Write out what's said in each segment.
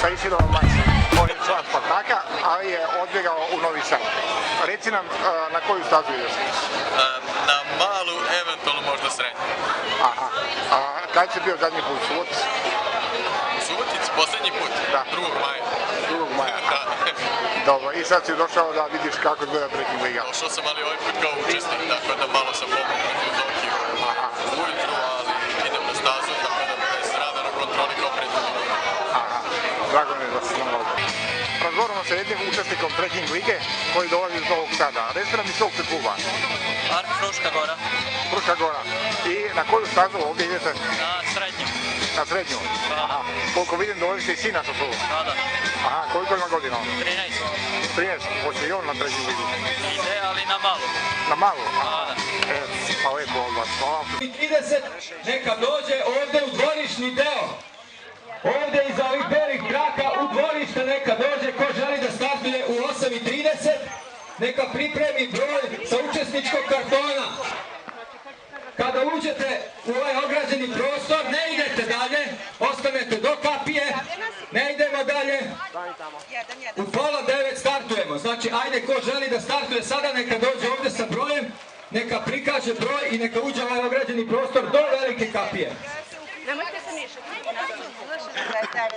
sa Isidom Mačem. On je član Spartaka, ali je odbjegao u Novi Sad. Reci nam na koju stazu ideš? Na malu, eventualno možda srednju. Aha. A kad si bio zadnji put? Subotici? U Subotici, poslednji put? Da. 2. maja. 2. maja. Dobro, i sad si došao da vidiš kako gleda Breaking Liga. Došao sam, ali ovaj put kao učesnik, tako da malo sam pomogao protiv Zokiju ujutru, ali idem na stazu, tako da bez rada na kontroli kao predsjednik. Aha, drago mi je da si nam ovdje. Razgovaramo sa jednim učesnikom Breaking Lige koji dolazi iz Novog Sada. Recite nam iz tog se kluba? Fruška Gora. Fruška Gora. I na koju stazu ovdje idete? Na srednju. Na srednju? Aha. Koliko vidim dolazite i sina sa sobom? Da. Aha, koliko ima godina? 13. 13, hoće i on na Breaking Ligi? Ide, ali na malo. Na malo? Da. Pa lepo od vas, hvala. 30, neka dođe ovdje u dvorišni deo. Ovdje iza ovih belih traka u dvorište neka dođe ko želi da startuje u 8:30. Neka pripremi broj sa učesničkog kartona. Kada uđete u ovaj ograđeni prostor, ne idete dalje, ostanete do kapije, ne idemo dalje. U 8:30 startujemo, znači ajde ko želi da startuje sada neka dođe ovdje sa brojem, neka prikaže broj i neka uđe u ovaj ograđeni prostor do velike kapije. Nemojte se mišati.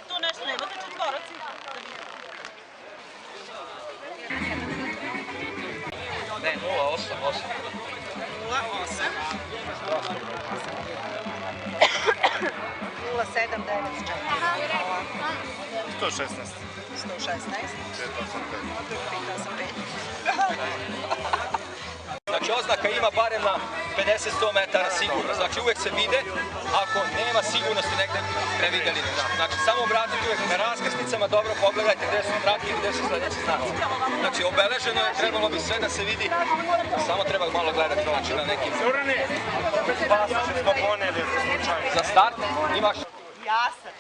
Tu nešto nemate četvoroci. Ne, 0,8. 116. Znači oznaka ima barem na 50-100 metara sigurno, znači uvek se vide, ako nema sigurno ste negde prevideli. Znači samo obratite uvek na raskrsnicama, dobro pogledajte gde su trake i gde su sledeći znaci. Znači obeleženo je, trebalo bi sve da se vidi, samo treba malo gledati znači na nekim... Za start imaš...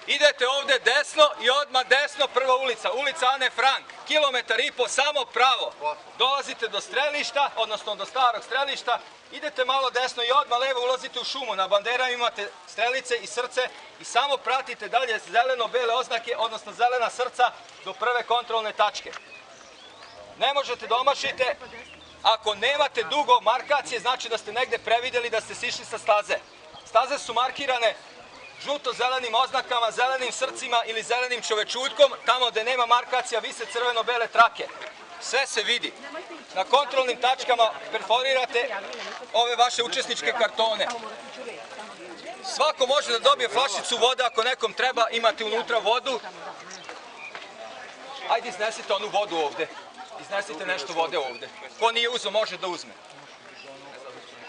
Idete ovde desno i odmah desno prva ulica, ulica Ane Frank, 1,5 km samo pravo. Dolazite do strelišta, odnosno do starog strelišta, idete malo desno i odmah levo ulazite u šumu. Na banderama imate strelice i srce i samo pratite dalje zeleno-bele oznake, odnosno zelena srca do prve kontrolne tačke. Ne možete da omašite, ako nemate dugo markacije, znači da ste negde prevideli da ste sišli sa staze. Staze su markirane žuto-zelenim oznakama, zelenim srcima ili zelenim čovečutkom, tamo gde nema markacija vise crveno-bele trake. Sve se vidi. Na kontrolnim tačkama perforirate ove vaše učesničke kartone. Svako može da dobije flašicu vode ako nekom treba, imate unutra vodu. Ajde iznesite onu vodu ovde. Iznesite nešto vode ovde. Ko nije uzeo može da uzme.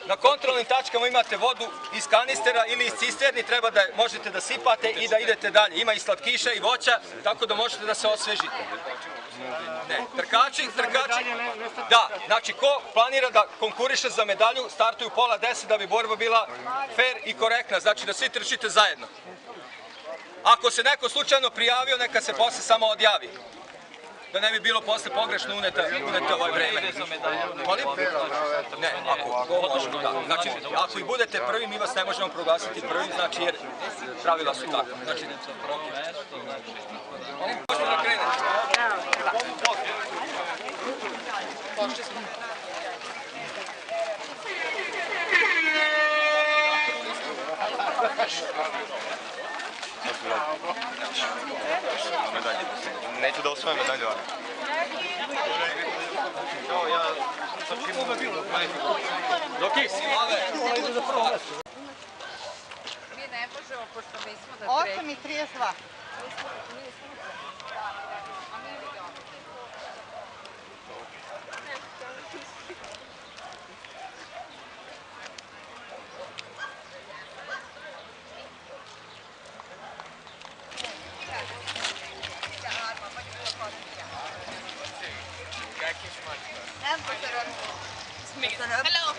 Na kontrolnim tačkama imate vodu iz kanistera ili iz cisterni, treba da možete da sipate i da idete dalje. Ima i slatkiša i voća, tako da možete da se osvežite. Trkači, da, znači ko planira da konkuriše za medalju, startuju 9:30 da bi borba bila fair i korektna, znači da svi trčite zajedno. Ako se neko slučajno prijavio, neka se posle samo odjavi. Da ne bi bilo posle pogrešno unete ovo vreme. Molim? Ne, ako može, da. Znači, ako i budete prvi, mi vas ne možemo proglasiti prvi, znači jer pravila su tako. Znači, možemo da krenete. Neću da osvojim medalju, ali... Doki, Slave! Mi ne možemo, pošto mi smo da pređemo. 8:32. Hello.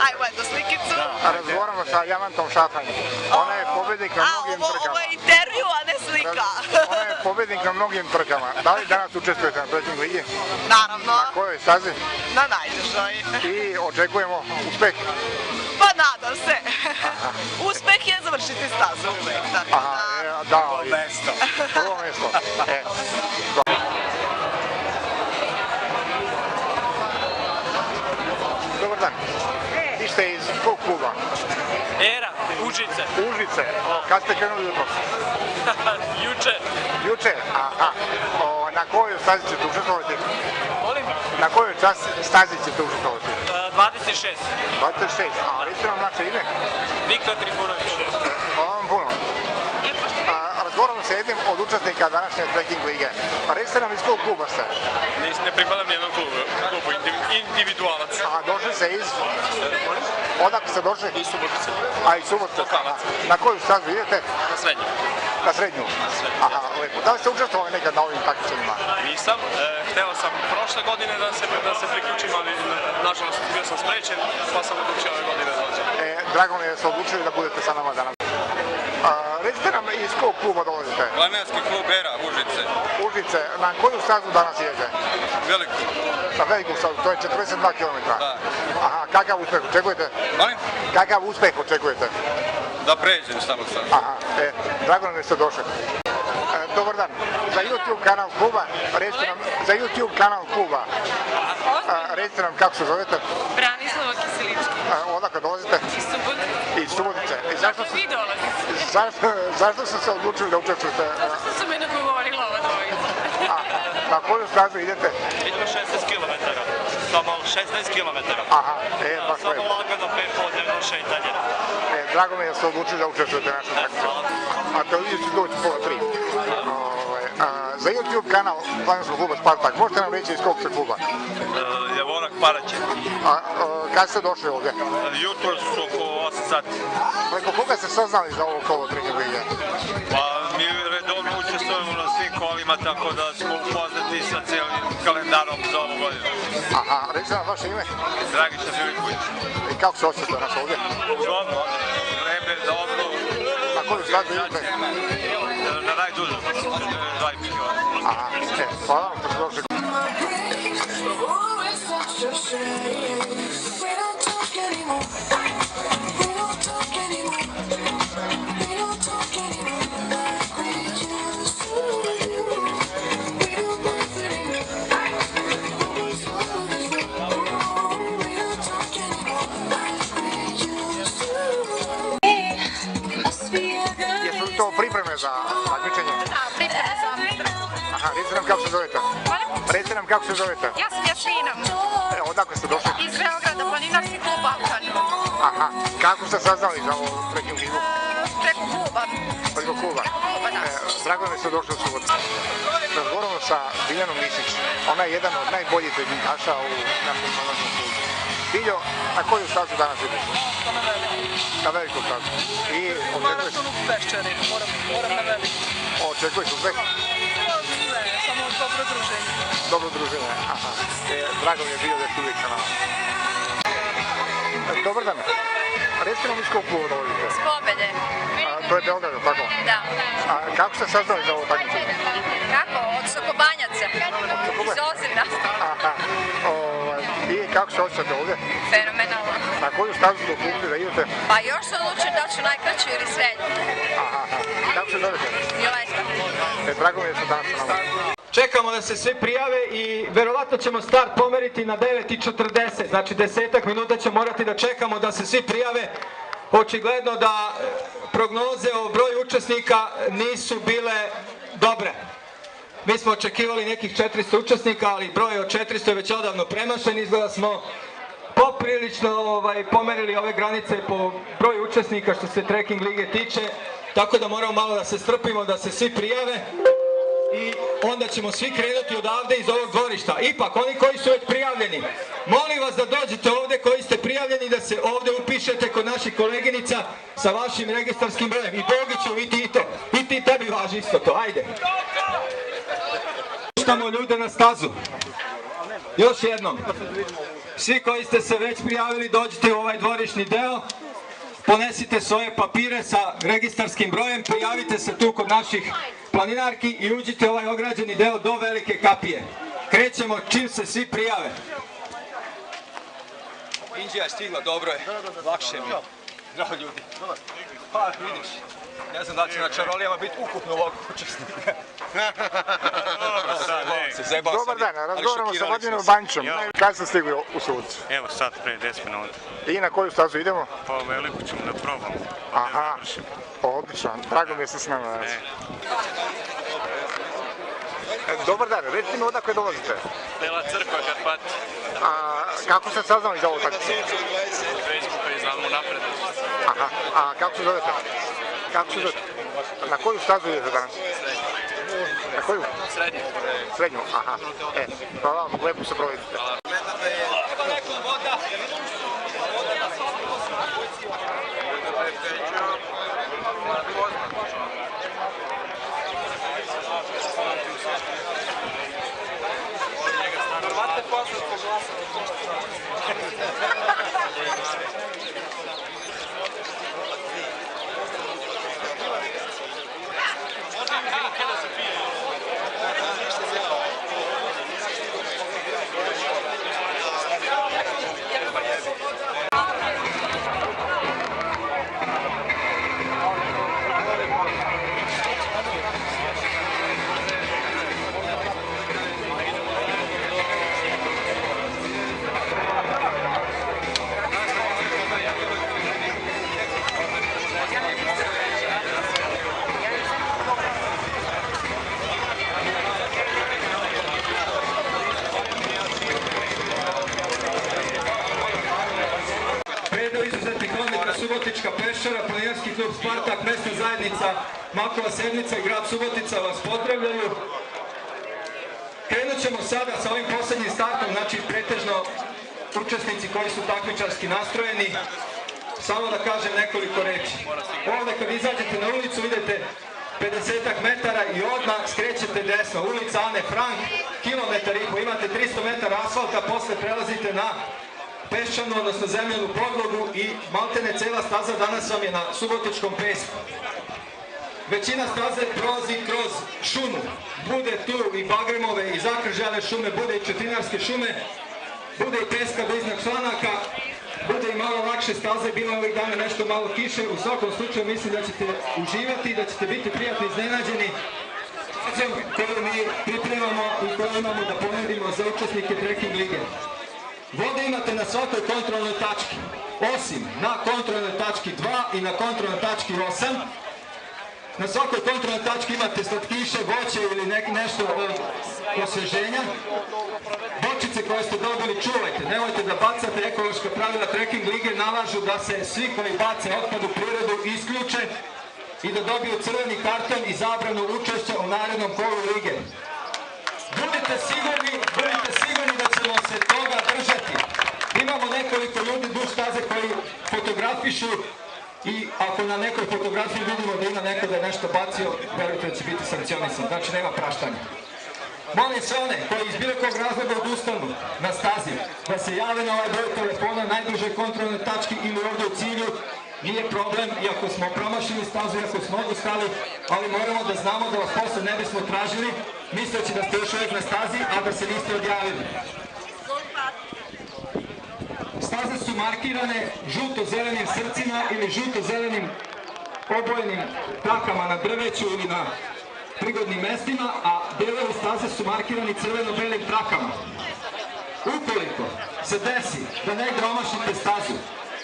Ajmo jednu slikicu. Razgovaramo sa Jamantom Šatanjem. Ona je pobednik na mnogim trkama. Ovo je intervju, a ne slika. Ona je pobednik na mnogim trkama. Da li danas učestvujete na Breaking Ligi? Naravno. Na kojoj stazi? Na najdužoj. I očekujemo uspeh. Pa nadam Nadam se. Uspeh je završiti stazu uvek. Da, prvo mesto. Dobar dan. Vi ste iz kog kluba? Era, Užice. Užice. Kad ste krenuli jutro? Juče. Juče? Aha. Na kojoj stazi ćete učestvovati? Molim? Na kojoj stazi ćete učestvovati? 26. 26. A recite nam naše ime? Viktor Trifunović. Hvala vam puno. Razgovaramo sa jednim od učesnika današnje trekking lige. Recite nam iz kog kluba ste? Ne pripadam nijednom klubu, individualac. A došli ste iz? Odakle ste došli? Iz Subotice. A iz Subotice. Na koju stazu idete? Na srednju. Na srednju? Aha, lepo. Da li ste učestvovali nekad na ovim takmičenjima? Nisam. Hteo sam prošle godine da se priključim, ali nažalost bio sam sprečen, pa sam odlučio ove godine da dođem. Drago mi je da ste odlučili da budete sa nama danas. Recite nam iz kog kluba dolazite? Planinarski klub Era, Užice. Užice. Na koju stazu danas idete? Veliku. Na veliku stazu, to je 42 km. Da. Aha, kakav uspeh očekujete? Molim? Kakav uspeh očekujete? Da pređem samo sad. Aha, drago nam je da ste došli. Dobar dan. Za YouTube kanal kluba, recite nam, za YouTube kanal kluba, recite nam kako se zovete? Branislava Kiselička. Odakle dolazite? Iz Subotice. Iz Subotice. Kako vi dolazite? Zašto ste se odlučili da učestvujete? Zato što su me nagovorila ova dvojica. Na koju stazu idete? Idemo 16 km. Samo 16 km. Aha, baš Samo lepo. lagano prepodnevno šetanje. Drago mi je da ste odlučili da učestvujete na našem takmičenju. A televiziju će doći pola 3. Za YouTube kanal Planinarskog kluba Spartak, možete nam reći iz kog ste kluba? Javorak Paraće. Kad ste došli ovdje? Jutro su oko 8 sati. Preko koga ste saznali za ovo kolo trekking lige? Pa mi redovno učestvujemo na svim kolima, tako da smo upoznati sa cijelim kalendarom za ovu godinu. Aha, recite nam vaše ime? Dragiša Filipović. I kako se osjećate nas ovdje? Dobro, vreme, dobro. Na koju stazu idete? Na najdužu, 2,5 km. Aha, hvala vam što ste došli. Jesu li to pripreme za takmičenje? Da, pripreme za... Aha, recite nam kako se zovete? Recite nam kako se zovete? Ja sam Jasmina. Odakle ste došli? Iz Beograda, Planinarski klub Balkan. Aha, kako ste saznali za ovu trekking ligu? Preko kluba. Preko kluba? Da. Drago mi ste došli u Suboticu. Razgovaramo sa Biljanom Misić. Ona je jedan od najboljih treningaša u našem planinarnom klubu. Biljo, na koju stazu danas ideš? Na veliku stazu. I očekuješ? Peščari, moram na veliku. Očekuješ uspeh? Samo dobro druženje. Dobro druženje, aha. Drago mi je bio da ste uvijek sa nama. Dobar dan. Recite nam iz kog kluba dolazite? S Pobede. To je Beograd, tako? Da. Kako ste saznali za ovo takmičenje? Kako? Od Sokobanjaca. Iz Ozirna. Aha. I kako se osjećate ovdje? Fenomenalno. Na koju stazu ste odlučili da idete? Pa još se odlučujem da ću najkraću ili srednju. Aha. Kako se zovete? Milajska. Drago mi je što danas sa nama. Čekamo da se svi prijave i verovatno ćemo start pomeriti na 9:40, znači 10 minuta će morati da čekamo da se svi prijave. Očigledno da prognoze o broju učesnika nisu bile dobre. Mi smo očekivali nekih 400 učesnika, ali broj od 400 je već odavno premašen. Izgleda smo poprilično pomerili ove granice po broju učesnika što se trekking lige tiče, tako da moramo malo da se strpimo, da se svi prijave i onda ćemo svi krenuti odavde iz ovog dvorišta. Ipak, oni koji su već prijavljeni, molim vas da dođete ovde koji ste prijavljeni, da se ovde upišete kod naših koleginica sa vašim registarskim brojem. I Bogiću, i ti to. I ti, tebi važi isto to. Ajde. Puštamo ljude na stazu. Još jednom. Svi koji ste se već prijavili, dođite u ovaj dvorišni deo. Ponesite svoje papire sa registarskim brojem, prijavite se tu kod naših planinarki i uđite u ovaj ograđeni deo do Velike kapije. Krećemo čim se svi prijave. Indija je stigla, dobro je, lakše mi. Zdravo ljudi. Pa vidiš, ne znam da će na čarolijama biti ukupno ovog učesnika. Zajebao sam. Dobar dan, razgovaramo sa Vladimirom Banjićem. Kada ste stigli u Suboticu? Evo sad pre 10 minuta. I na koju stazu idemo? Pa veliku ćemo da probamo. Aha, odlično, drago mi je se s nama danas. Dobar dan, recite mi odakle dolazite? Bela Crkva, Karpati. Kako ste saznali za ovo takmičenje? Facebooka i znamo napred. Aha, a kako se zovete? Kako se zovete? Na koju stazu idete danas? Na koju? Srednje. Srednju, aha. Hvala vam, lepo se provedite. Treba nekom voda. Subotička pešara, planinarski klub Spartak, mesna zajednica Makova Sedmica i grad Subotica vas pozdravljaju. Krenut ćemo sada sa ovim poslednjim startom, znači pretežno učesnici koji su takmičarski nastrojeni. Samo da kažem nekoliko reči. Ovde kad izađete na ulicu idete 50 metara i odmah skrećete desno. Ulica Ane Frank, kilometar i po, imate 300 metara asfalta, posle prelazite na peščanu, odnosno zemljanu podlogu i maltene cela staza danas vam je na subotičkom pesku. Većina staze prolazi kroz šumu. Bude tu i bagremove i zakržale šume, bude i četinarske šume, bude i peska do iznad članaka, bude i malo lakše staze, bilo ovih dana nešto malo kiše. U svakom slučaju mislim da ćete uživati i da ćete biti prijatno iznenađeni koju mi pripremamo i koju imamo da ponudimo za učesnike trekking lige. Vode imate na svakoj kontrolnoj tački, osim na kontrolnoj tački 2 i na kontrolnoj tački 8. Na svakoj kontrolnoj tački imate slatkiše, voće ili nešto od osveženja. Bočice koje ste dobili čuvajte, nemojte da bacate. Ekološka pravila trekking lige nalažu da se svi koji bace otpad u prirodu isključe i da dobiju crveni karton i zabranu učešća u narednom kolu lige. Budite sigurni da ćemo se toga držati. Imamo nekoliko ljudi duž staze koji fotografišu i ako na nekoj fotografiji vidimo da ima neko da je nešto bacio, verujte da će biti sankcionisan, znači nema praštanja. Molim sve one koji iz bilo kog razloga odustanu na stazi da se jave na ovaj broj telefona najduže kontrolne tački ili ovdje u cilju. Nije problem, iako smo promašili stazu, iako smo odustali, ali moramo da znamo da vas posle ne bismo tražili, misleći da ste još uvijek na stazi, a da se niste odjavili. Staze su markirane žuto-zelenim srcima ili žuto-zelenim obojenim trakama na drveću ili na prigodnim mestima, a delovi staze su markirani crveno-belim trakama. Ukoliko se desi da negde omašite stazu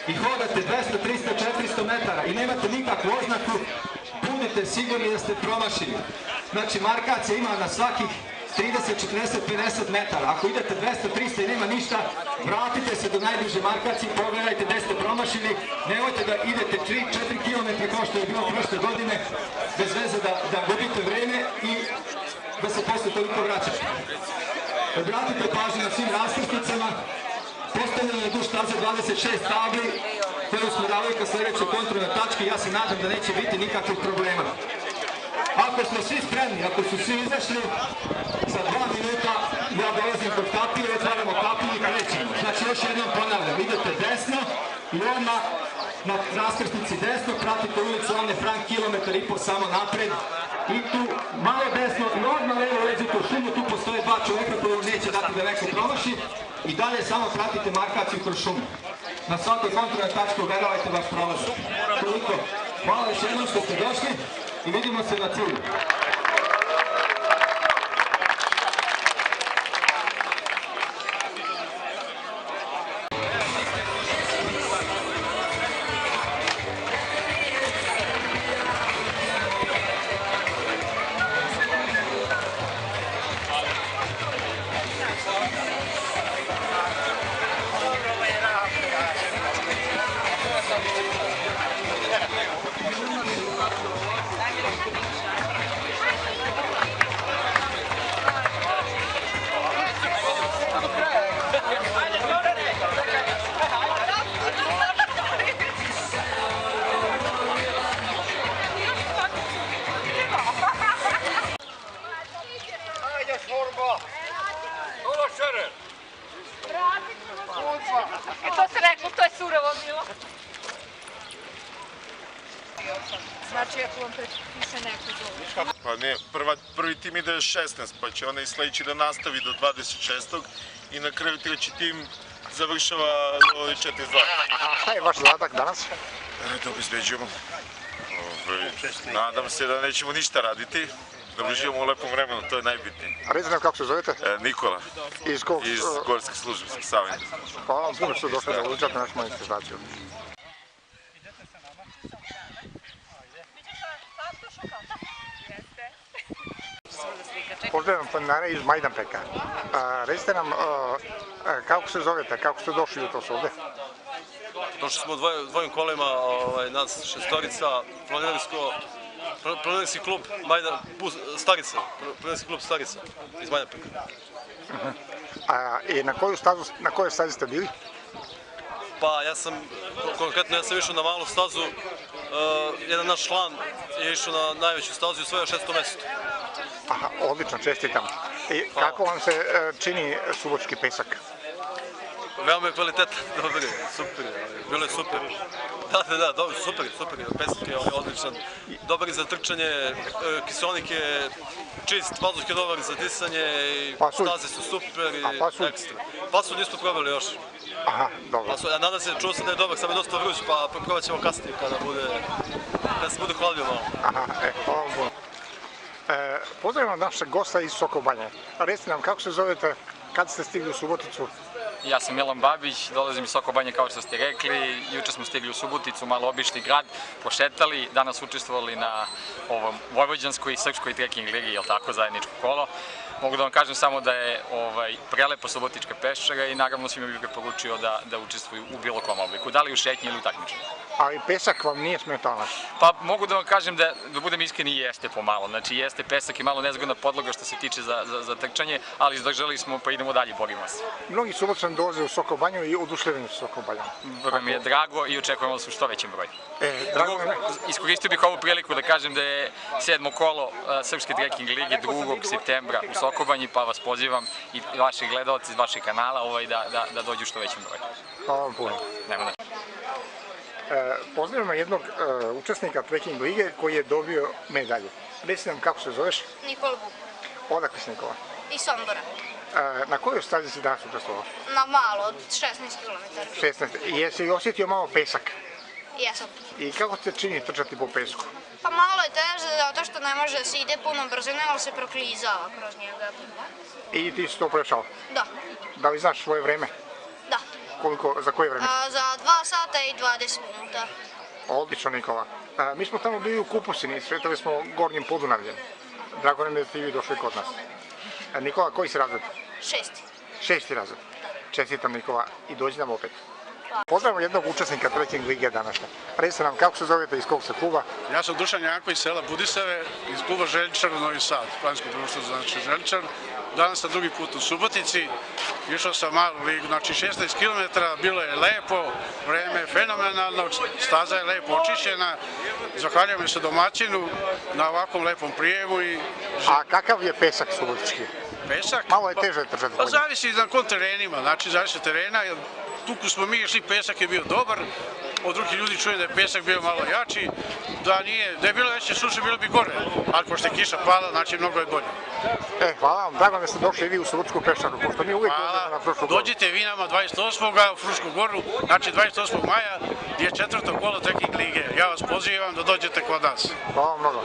i hodate 200, 300, 400 metara i nemate nikakvu oznaku, budite sigurni da ste promašili. Znači, markacija ima na svakih 30, 40, 50 metara. Ako idete 200, 300 i nema ništa, vratite se do najbliže markacije, pogledajte gde ste promašili. Nemojte da idete 3-4 km kao što je bilo prošle godine, bez veze da gubite vreme i da se posle toliko vraćate. Obratite pažnju na svim raskrsnicama. Postavljeno je duž staze 26 tabli koju smo dali ka sledećoj kontrolnoj tački. Ja se nadam da neće biti nikakvih problema. Ako smo svi spremni, ako su svi izašli, za 2 minuta ja dolazim kod kapije, otvaramo kapiju i krećemo. Znači još jednom ponavljam, idete desno i odmah na raskrsnici desno pratite ulicu Ane Frank, kilometar i po samo napred. I tu malo desno i odmah levo ulazite u šumu, tu postoje dva čoveka koji neće dati da neko promaši i dalje samo pratite markaciju kroz šumu. na svakoj kontrolnoj tački ugledavajte vaš prolaz. Toliko. Hvala još jednom što ste došli i vidimo se na cilju. To se reklo, to je surovo bilo. Znači, ako vam prepiše neko zove. Pa ne, prvi tim ide 16, pa će onaj sledeći da nastavi do 26. I na kraju treći tim završava do 42. A šta je vaš zadatak danas? Da obezbeđujemo. Nadam se da nećemo ništa raditi, da uživamo u lepom vremenu, to je najbitnije. A recite nam kako se zovete? Nikola, Iz kog? iz Gorske službe Savina. Hvala vam puno što ste došli da učate našu manifestaciju. Pozdravljam planinare iz Majdanpeka. Recite nam kako se zovete, kako ste došli jutros ovde? Došli smo dvojim kolima, nas šestorica, planinarski klub Starica, planinarski klub Starica iz Majdanpeka. I na kojoj stazi ste bili? Pa konkretno ja sam išao na malu stazu, jedan naš član je išao na najveću stazu i osvojio 6. mesto. Aha, odlično, čestitam. I kako vam se čini subotički pesak? Veoma je kvalitetan, dobar je, super je, bilo je super. Da, super je, pesak je odličan, dobar je za trčanje, kiseonik je čist, vazduh je dobar za disanje, staze su super i ekstra. Pasulj nismo probali još. Aha, dobro. A nadam se, čuo sam da je dobar, sam je dosta vruć, pa probat ćemo kasnije kada se bude hladnio malo. Aha, hvala vam puno. Pozdravljam našeg gosta iz Sokobanje. Recite nam kako se zovete, kad ste stigli u Suboticu? Ja sam Milan Babić, dolazim iz Sokobanje kao što ste rekli. Juče smo stigli u Suboticu, malo obišli grad, pošetali, danas učestvovali na ovom vojvođanskoj i srpskoj trekking ligi, jel tako, zajedničko kolo. Mogu da vam kažem samo da je prelepa Subotička peščara i naravno svima bih preporučio da učestvuju u bilo kom obliku, da li u šetnji ili u takmičenju. Ali pesak vam nije smetao naš? Pa mogu da vam kažem da budem iskren i jeste pomalo, znači jeste pesak i malo nezgodna podloga što se tiče za trčanje, ali izdržali smo pa idemo dalje, borimo se. Mnogi Subotičani dolaze u Sokobanju i oduševljeni su Sokobanjom. Vrlo mi je drago i očekujemo da su što većem broju. Iskoristio bih ovu priliku da kažem da je 7. kolo Srpske trekking lige 2. septembra u Sokobanji, pa vas pozivam i vaši gledalci iz vaših kanala da dođu što većem broju. Hvala vam puno. Pozdravljamo jednog učesnika trekking lige koji je dobio medalju. Recite nam kako se zoveš? Nikola Buk. Odakle si Nikola? Iz Sombora. Na kojoj stazi si danas učestvovao? Na malo, od 16 km. 16. Jesi osjetio malo pesak? Jesam. I kako te čini trčati po pesku? Pa malo je teže zato što ne može da se ide puno brzine, ali se proklizava kroz njega. I ti si to prešao? Da. Da li znaš svoje vreme? Da. Za koje vreme? Za 2 sata i 20 minuta. Odlično, Nikola. Mi smo tamo bili u Kupusini, sretali smo Gornjim Podunavljem. Drago nam je da ste vi došli kod nas. Nikola, koji si razred? 6. 6. razred. Čestitam, Nikola, i dođi nam opet. Pozdravimo jednog učesnika trekking lige današnje. Recite nam kako se zovete, iz kog se kluba? Ja sam Dušan Janko iz sela Budisave, iz kluba Željčar u Novi Sad, planinsko društvo znači Željčar. Danas sam drugi put u Subotici, išao sam malu ligu, znači 16 km, bilo je lepo, vreme je fenomenalno, staza je lepo očišćena. Zahvaljujem se domaćinu na ovakvom lepom prijemu. A kakav je pesak subotički? Pesak? Malo je teže držati. Pa zavisi na kom terenima, znači zavisi terena. Tu smo mi išli, pesak je bio dobar, od drugih ljudi čujem da je pesak bio malo jači, da je bilo veće suše bilo bi gore, ali pošto je kiša pala, znači mnogo je bolje. Hvala vam, drago da ste došli i vi u Subotsku pešaru, pošto mi uvijek ulazimo na Frušku goru. Dođite vi nama 28. u Frušku goru, znači 28. maja je 4. kolo trekking lige. Ja vas pozivam da dođete kod nas. Hvala vam mnogo.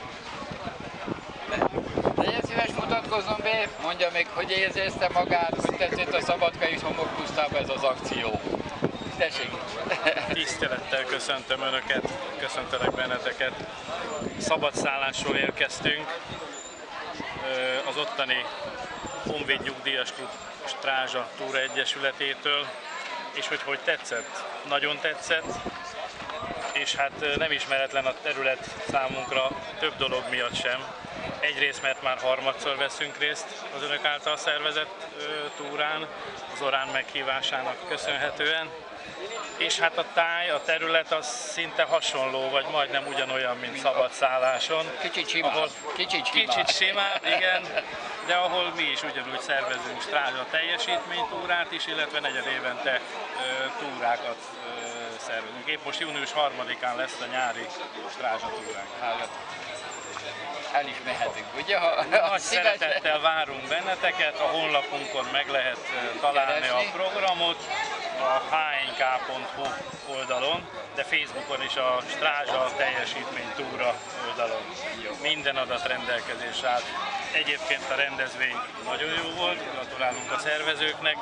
Legyen szíves, mutatkozzon be, mondja meg, hogy érzi ezt magát, hogy tetszett a Szabadkai és Homokpusztában ez az akció. Tessék! Tisztelettel köszöntöm Önöket, köszöntelek benneteket. Szabadszállásról érkeztünk, az ottani Honvéd Nyugdíjas Klub Strázsa Túra Egyesületétől, és hogy tetszett? Nagyon tetszett, és hát nem ismeretlen a terület számunkra több dolog miatt sem. Egyrészt, mert már harmadszor veszünk részt az Önök által szervezett túrán, az Orán meghívásának köszönhetően. És hát a táj, a terület az szinte hasonló, vagy majdnem ugyanolyan, mint szabadszálláson. Kicsit simább. Kicsit simább, igen, de ahol mi is ugyanúgy szervezünk Strázsa teljesítménytúrát is, illetve negyed évente túrákat szervezünk. Épp most június 3-án lesz a nyári Strázsa túránk. El is mehetünk, ugye? Nagy szeretettel várunk benneteket, a honlapunkon meg lehet találni a programot, a hnk.hu oldalon, de Facebookon is a Strázsa teljesítménytúra oldalon. Minden adat rendelkezésre áll. Egyébként a rendezvény nagyon jó volt, gratulálunk a szervezőknek.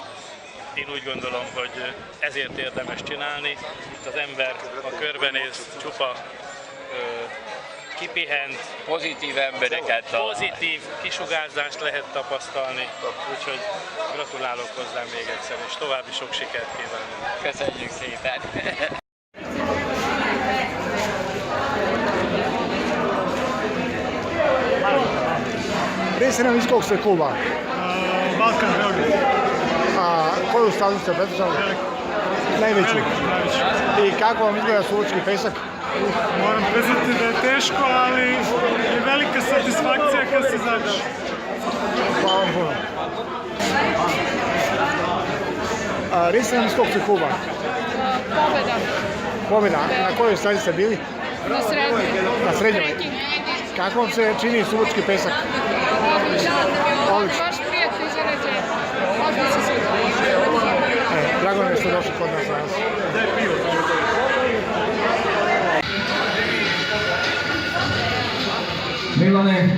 Én úgy gondolom, hogy ezért érdemes csinálni. Itt az ember, ha körbenéz, csupa kipihent, pozitív embereket talál. Pozitív kisugárzást lehet tapasztalni, úgyhogy gratulálok hozzá még egyszer, és további sok sikert kívánok. Köszönjük szépen! Prije nam iz kog ste kluba? Balkan Beograd. A koju stazu ste predržali? Najveću. I kako vam izgleda subočki pesak? Moram priznati da je teško, ali je velika satisfakcija kad se završi. Hvala vam puno. Recite nam iz kog ste kluba? Pobjeda. Pobjeda. Na kojoj stazi ste bili? Na srednjoj. Na srednjoj. Kako vam se čini subočki pesak? Odlično. Vaš prijatelj iznenađenje. Odlično se Drago mi je što ste došli kod nas danas. Milane,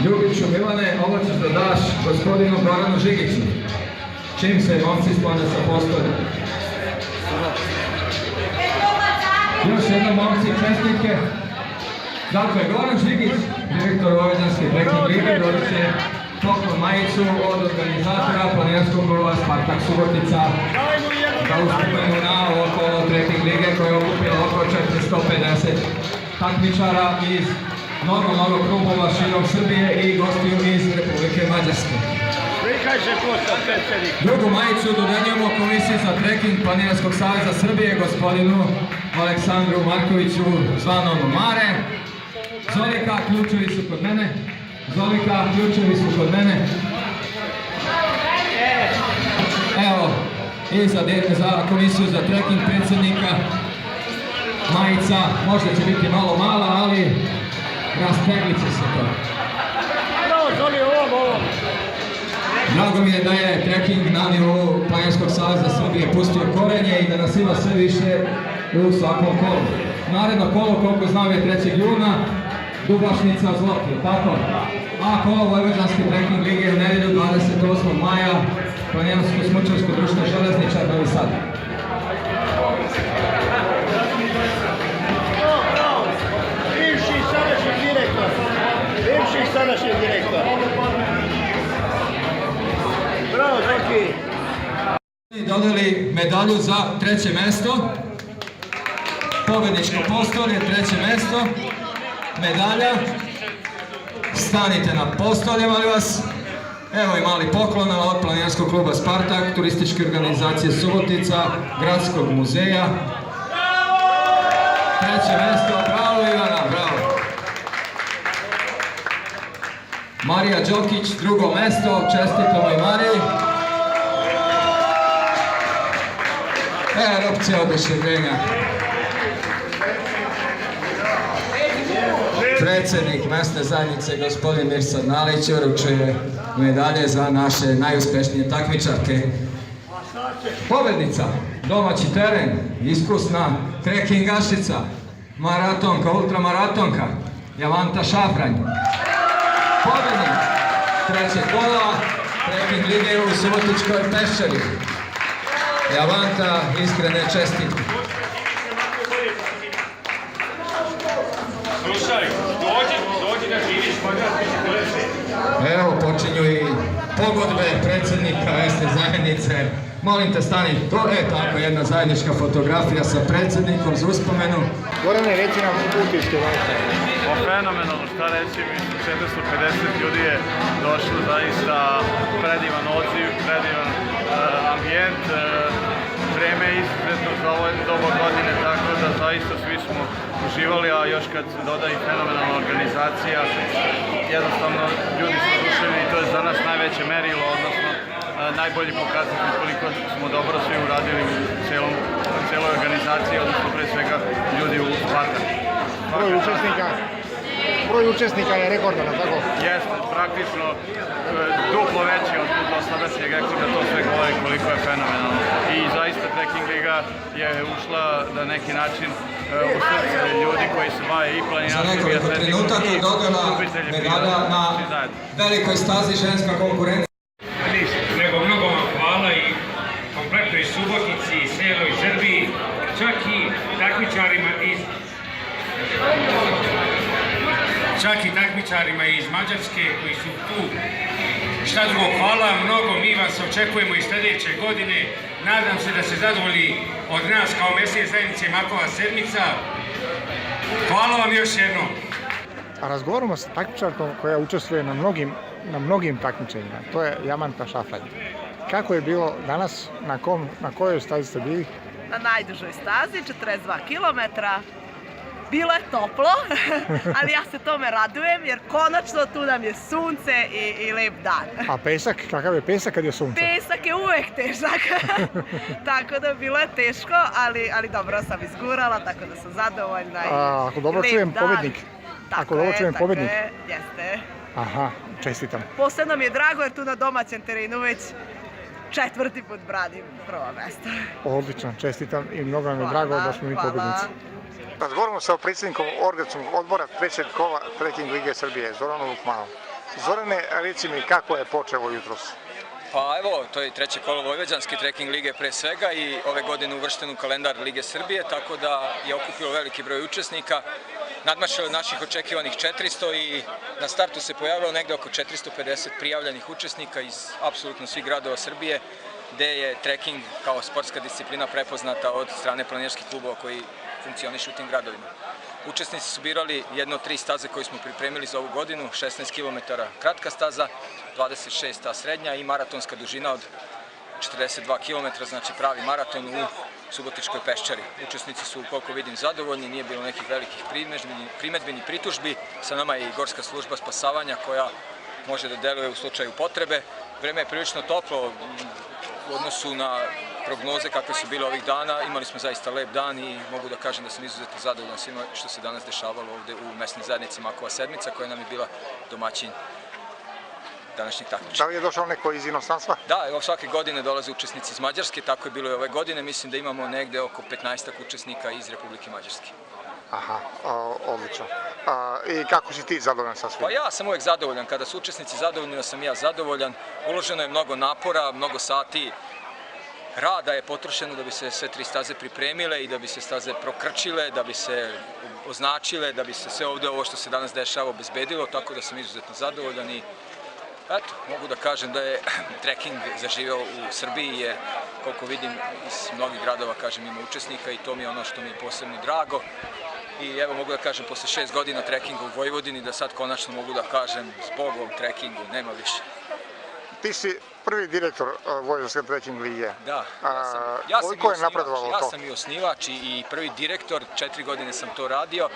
Ljubiću, Milane, ovo ćeš da daš gospodinu Goranu Žigiću. Čim se momci sklone sa postolja. Još jednom momci, čestitke. Dakle, Goran Žigić, direktor Vojvođanske trekking lige, dobit će poklon majicu od organizatora planinarskog kluba Spartak Subotica za uspomenu na ovo kolo trekking lige koje je okupilo oko 450 takmičara iz mnogo klubova širom Srbije i gostiju iz Republike Mađarske. Drugu majicu dodeljujemo Komisiji za trekking Planinarskog saveza Srbije gospodinu Aleksandru Markoviću zvanom Mare. Zolika, ključevi su kod mene. Zolika, ključevi su kod mene. Evo, i za Komisiju za trekking predsjednika majica, možda će biti malo mala, ali raspeglit će se to. Drago mi je da je trekking na nivou Planinarskog saveza Srbije pustio korenje i da nas ima sve više u svakom kolu. Naredno kolo, koliko znam, je 3. juna, Dubašnica Zlot, je tako? A kolo Vojvođanske trekking lige u nedelju 28. maja, Planinarsko smučarsko društvo Železničar Novi Sad. Bivši sadašnji direktor. Bravo, Zoki. Dodali medalju za 3. mesto. Pobedničko postolje, 3. mesto. Medalja. Stanite na postolje, molim vas. Evo i mali poklon od Planinarskog kluba Spartak, turističke organizacije Subotica, Gradskog muzeja. 3. mesto, bravo Ivana, bravo. Marija Đokić, 2. mesto, čestitamo i Mariji. Erupcija oduševljenja. predsjednik mesne zajednice gospodin Mirsad Nalić uručuje medalje za naše najuspješnije takmičarke. Pobednica, domaći teren, iskusna trekingašica, maratonka, ultramaratonka, Javanta Šafranj. Pobednik trećeg kola treking lige u Subotičkoj Peščari. Javanta, iskrene čestitke. Slušaj, dođi da živiš, Evo počinju i pogodbe predsjednika mesne zajednice. Molim te stani, to je tako jedna zajednička fotografija sa predsjednikom za uspomenu. Gorane, reci nam utiske. Fenomenalno, šta reći, mislim, 450 ljudi je došlo, zaista predivan odziv, predivan ambijent, vreme je izuzetno za ovo doba godine, tako da zaista svi smo uživali, a još kad se doda i fenomenalna organizacija, jednostavno ljudi su oduševljeni i to je za nas najveće merilo, odnosno najbolji pokazatelj koliko smo dobro svi uradili u cijeloj organizaciji, odnosno pre svega ljudi u Spartanu. Broj učesnika je rekordan, tako? Jeste, praktično duplo veći od dosadašnjeg rekorda, to sve govori koliko je fenomenalno. I zaista Trekking liga je ušla na neki način u srce ljudi koji se bave i planinarskom i atletikom. Za nekoliko trenutaka dodala medalja na velikoj stazi ženska konkurencija. Nego mnogo vam hvala i kompletnoj Subotici i cijeloj Srbiji, čak i takmičarima iz Mađarske koji su tu. Šta drugo, hvala mnogo, mi vas očekujemo i sljedeće godine. Nadam se da se zadovolji od nas kao mesne zajednice Makova sedmica. Hvala vam još jednom. A razgovaramo sa takmičarkom koja učestvuje na mnogim takmičenjima. To je Javanta Šafranj. Kako je bilo danas? Na kojoj stazi ste bili? Na najdužoj stazi, 42 km. Bilo je toplo, ali ja se tome radujem jer konačno tu nam je sunce i lep dan. A pesak? Kakav je pesak kad je sunce? Pesak je uvek težak, tako da bilo je teško, ali dobro sam izgurala, tako da sam zadovoljna i ako dobro čujem pobednik. Ako dobro čujem pobednik. Jeste. Aha, čestitam. Posebno mi je drago jer tu na domaćem terenu već 4. put branim prvo mesto. Odlično, čestitam i mnogo nam je drago da smo mi pobednici. Razgovaramo sa predsjednikom organizacijskog odbora trećeg kola Trekking lige Srbije, Zoranom Lukmanom. Zorane, reci mi kako je počelo jutros? Pa evo, to je treće kolo Vojvođanske Trekking lige pre svega i ove godine uvršten u kalendar Lige Srbije, tako da je okupilo veliki broj učesnika. Nadmašilo od naših očekivanih 400 i na startu se pojavilo negde oko 450 prijavljenih učesnika iz apsolutno svih gradova Srbije, gde je trekking kao sportska disciplina prepoznata od strane planinarskih klubova koji funkcionišu u tim gradovima. Učesnici su birali jedno od 3 staze koje smo pripremili za ovu godinu, 16 km kratka staza, 26 ta srednja i maratonska dužina od 42 km, znači pravi maraton u Subotičkoj Peščari. Učesnici su, koliko vidim, zadovoljni, nije bilo nekih velikih primedbi ni pritužbi. Sa nama je i Gorska služba spasavanja koja može da deluje u slučaju potrebe. Vreme je prilično toplo u odnosu na prognoze kakve su bile ovih dana. Imali smo zaista lep dan i mogu da kažem da sam izuzetno zadovoljan svima što se danas dešavalo ovde u mesnoj zajednici Makova sedmica koja nam je bila domaćin današnjeg takmičenja. Da li je došao neko iz inostranstva? Da, evo svake godine dolaze učesnici iz Mađarske, tako je bilo i ove godine. Mislim da imamo negde oko 15 učesnika iz Republike Mađarske. Aha, odlično. I kako si ti zadovoljan sa svim? Pa ja sam uvek zadovoljan. Kada su učesnici zadovoljni, da sam ja zadovoljan. Uloženo je mnogo napora, mnogo sati rada je potrošeno da bi se sve 3 staze pripremile i da bi se staze prokrčile, da bi se označile, da bi se sve ovde ovo što se danas dešava obezbedilo, tako da sam izuzetno zadovoljan i eto, mogu da kažem da je trekking zaživeo u Srbiji jer koliko vidim iz mnogih gradova kažem ima učesnika i to mi je ono što mi je posebno drago. I evo mogu da kažem posle 6 godina trekinga u Vojvodini da sad konačno mogu da kažem zbogom trekingu nema više. Ti si prvi direktor Vojvođanske Trekking lige. Da. Koliko je napredovalo to? Ja sam i osnivač i prvi direktor, 4 godine sam to radio.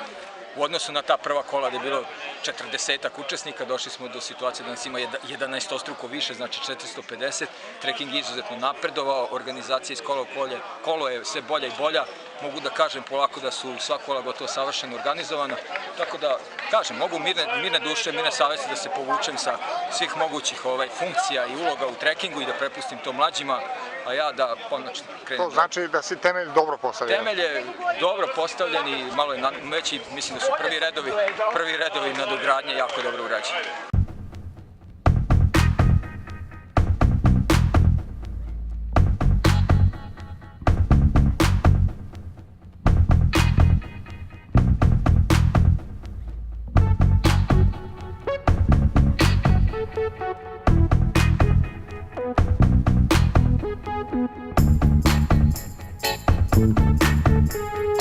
U odnosu na ta prva kola gde je bilo 40-ak učesnika, došli smo do situacije da nas ima 11-ostruko više, znači 450. Trekking je izuzetno napredovao, organizacija iz kola u kolo je sve bolja i bolja. Mogu da kažem polako da su sva kola gotovo savršeno organizovana. Tako da, kažem, mogu mirne duše, mirne savesti da se povučem sa svih mogućih funkcija i uloga u trekingu i da prepustim to mlađima, a ja da konačno krenem. To znači da si temelj dobro postavljen. Temelj je dobro postavljen i malo je veći, mislim da su prvi redovi nadogradnje jako dobro urađeni. Thank you.